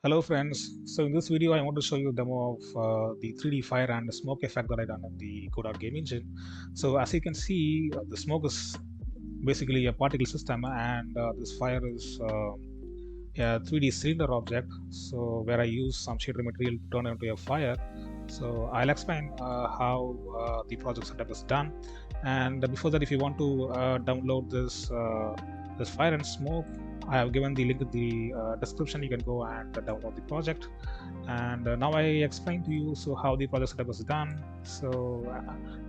Hello friends, so in this video I want to show you a demo of the 3D fire and smoke effect that I done in the Godot game engine. So as you can see, the smoke is basically a particle system, and this fire is a 3D cylinder object, so where I use some shader material to turn it into a fire. So I'll explain how the project setup is done, and before that, if you want to download this fire and smoke, I have given the link in the description. You can go and download the project. And now I explain to you how the project setup is done. So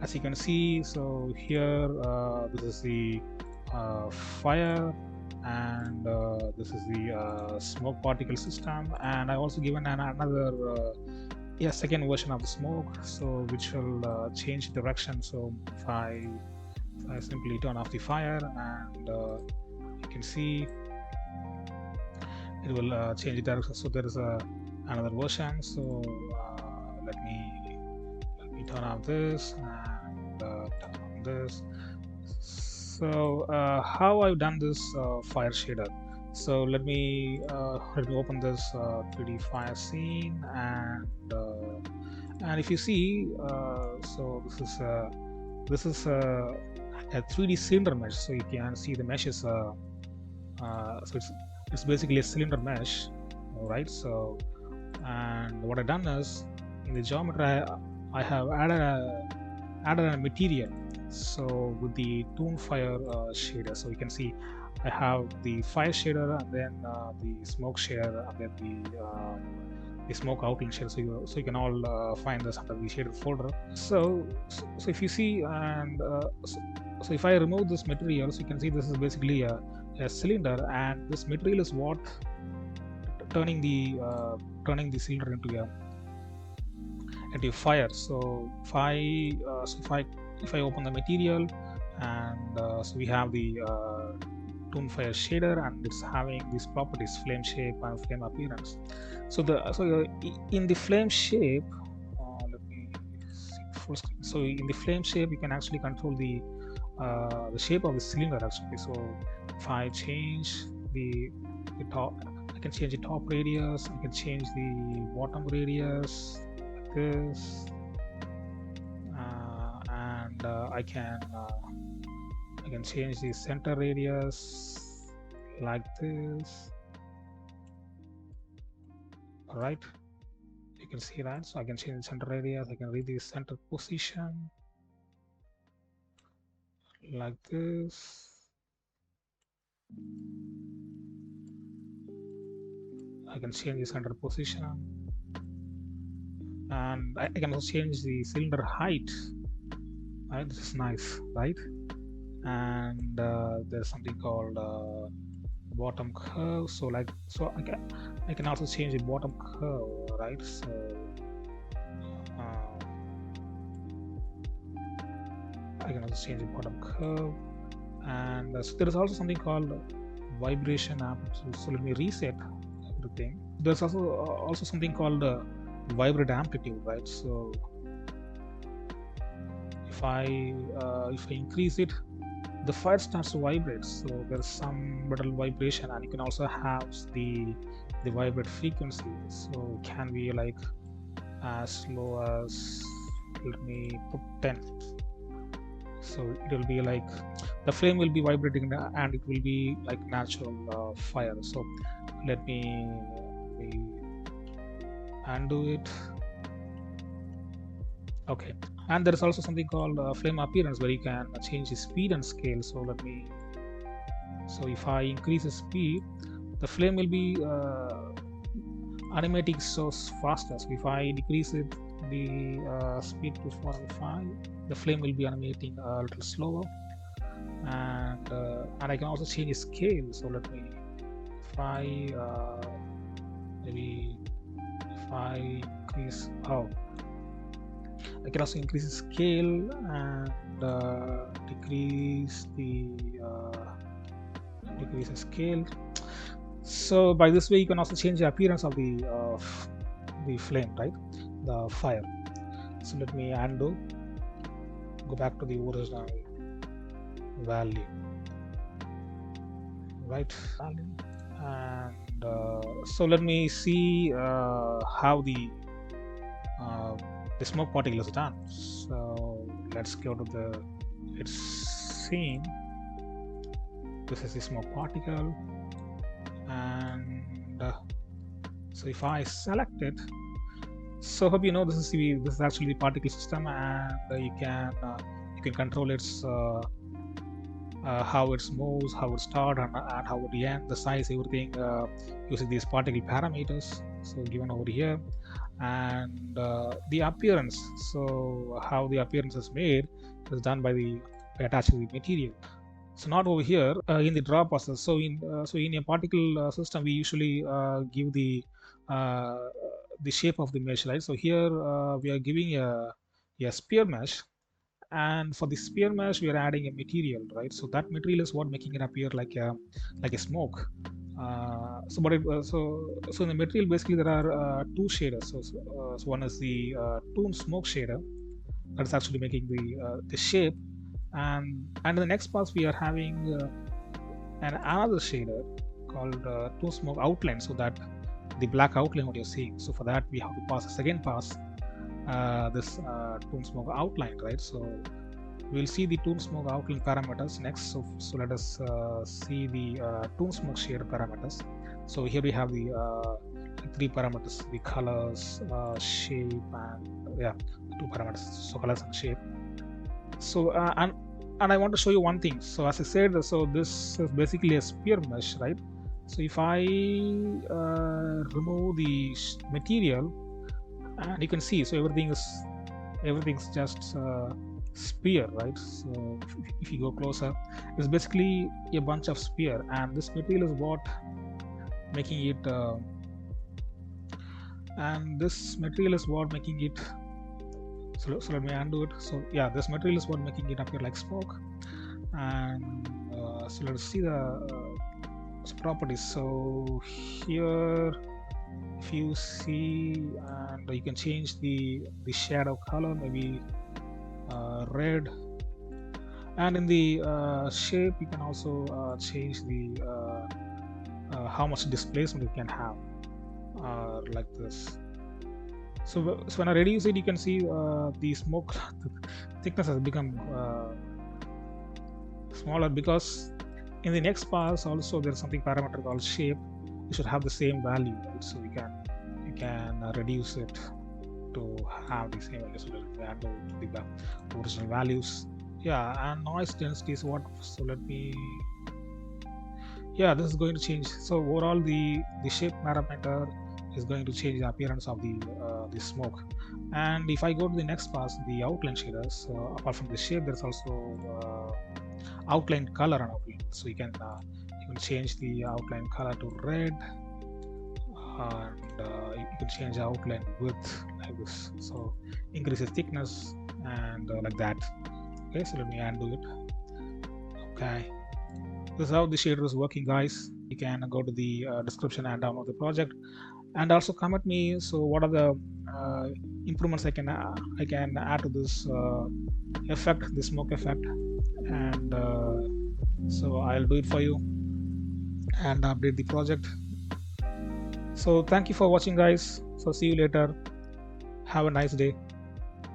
as you can see, so here this is the fire, and this is the smoke particle system, and I also given another second version of the smoke, so which will change direction. So if I simply turn off the fire, and you can see it will change the direction. So there is another version. So let me turn off this and turn on this. So how I've done this fire shader. So let me open this 3D fire scene, and if you see, so this is a 3D cylinder mesh. So you can see the mesh is so it's basically a cylinder mesh, all right? So, and what I've done is in the geometry I have added a material, so with the toon fire shader. So you can see I have the fire shader, and then the smoke shader, and then the smoke outline shader. So you can all find this under the shader folder. So if you see, and so if I remove this material, so you can see this is basically a cylinder, and this material is what turning the cylinder into a fire. So if I open the material, and so we have the toon fire shader, and it's having these properties: flame shape and flame appearance. So in the flame shape, let me see full screen. So in the flame shape, you can actually control the shape of the cylinder actually. So if I change the top, I can change the top radius, I can change the bottom radius like this, and I can change the center radius like this. All right, you can see that. So I can change the center radius, I can read the center position like this. I can change the center position, and I can also change the cylinder height. Right, this is nice, right? And there's something called bottom curve. So I can also change the bottom curve, right? So I can also change the bottom curve, and so there is also something called vibration amplitude. So let me reset everything. There's also something called vibrate amplitude, right? So if I increase it, the fire starts to vibrate. So there's some little vibration, and you can also have the vibrate frequency. So it can be like as low as, let me put 10. So it will be like the flame will be vibrating, and it will be like natural fire. So let me undo it. Okay, and there is also something called flame appearance, where you can change the speed and scale. So so if I increase the speed, the flame will be animating so faster. So if I decrease it, the speed to 45, the flame will be animating a little slower, and I can also change the scale. So let me, if I maybe if I increase, I can also increase the scale and decrease the scale. So by this way, you can also change the appearance of the flame, right? The fire. So let me undo, go back to the original value, right? And so let me see how the smoke particle is done. So let's go to the its scene. This is the smoke particle, and so if I select it, so hope you know this is actually the particle system, and you can control its how it moves, how it starts, and how it ends, the size, everything using these particle parameters. So given over here, and the appearance. So how the appearance is made is done by attaching the material. So not over here in the draw process. So in a particle system, we usually give the shape of the mesh, right? So here we are giving a sphere mesh, and for the sphere mesh we are adding a material, right? So that material is what making it appear like a smoke. So in the material, basically there are two shaders. So one is the toon smoke shader that is actually making the shape, and in the next pass we are having another shader called toon smoke outline, so that the black outline what you're seeing. So for that we have to pass a second pass this toon smoke outline, right? So we'll see the toon smoke outline parameters next. So let us see the toon smoke shader parameters. So here we have the three parameters: the colors, shape, and two parameters. So colors and shape. So and I want to show you one thing. So as I said, so this is basically a sphere mesh, right? So if I remove the material, and you can see, so everything's just sphere, right? So if you go closer, it's basically a bunch of sphere, and this material is what making it so let me undo it. So yeah, this material is what making it appear like smoke. And so let's see the properties. So here, if you see, and you can change the shadow color, maybe red, and in the shape you can also change the how much displacement you can have, like this. So when I reduce it, you can see the smoke thickness has become smaller, because in the next pass also there's something parameter called shape. You should have the same value, right? So you can reduce it to have the same value. So let me add the original values. Yeah, and noise density is what. So let me. Yeah, this is going to change. So overall, the shape parameter is going to change the appearance of the smoke. And if I go to the next pass, the outline shaders, apart from the shape, there's also outline color and outline. So you can change the outline color to red, and you can change the outline width like this. So increases thickness and like that. Okay, so let me undo it. Okay, this is how the shader is working, guys. You can go to the description and download the project, and also comment me. So what are the improvements I can add to this effect, the smoke effect, and so I'll do it for you and update the project. So thank you for watching, guys. So see you later. Have a nice day.